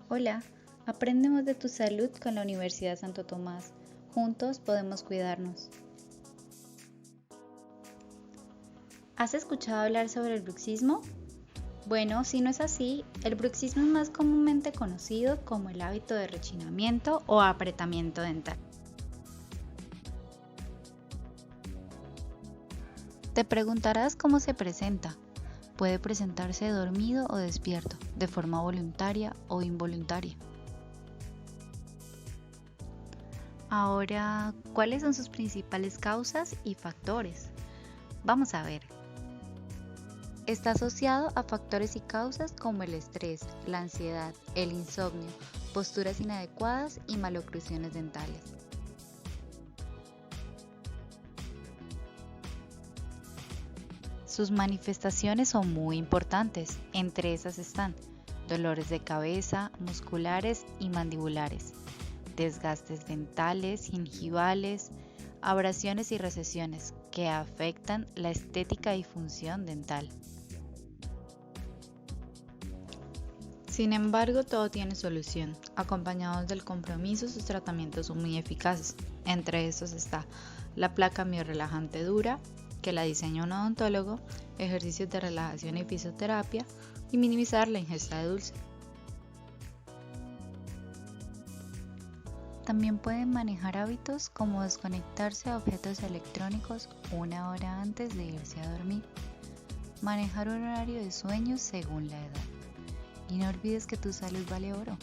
Hola, aprendemos de tu salud con la Universidad Santo Tomás. Juntos podemos cuidarnos. ¿Has escuchado hablar sobre el bruxismo? Bueno, si no es así, el bruxismo es más comúnmente conocido como el hábito de rechinamiento o apretamiento dental. Te preguntarás cómo se presenta. Puede presentarse dormido o despierto, de forma voluntaria o involuntaria. Ahora, ¿cuáles son sus principales causas y factores? Vamos a ver. Está asociado a factores y causas como el estrés, la ansiedad, el insomnio, posturas inadecuadas y maloclusiones dentales. Sus manifestaciones son muy importantes, entre esas están dolores de cabeza, musculares y mandibulares, desgastes dentales, gingivales, abrasiones y recesiones que afectan la estética y función dental. Sin embargo, todo tiene solución. Acompañados del compromiso, sus tratamientos son muy eficaces. Entre estos está la placa miorrelajante dura, que la diseña un odontólogo, ejercicios de relajación y fisioterapia, y minimizar la ingesta de dulce. También pueden manejar hábitos como desconectarse a objetos electrónicos una hora antes de irse a dormir. Manejar un horario de sueño según la edad. Y no olvides que tu salud vale oro.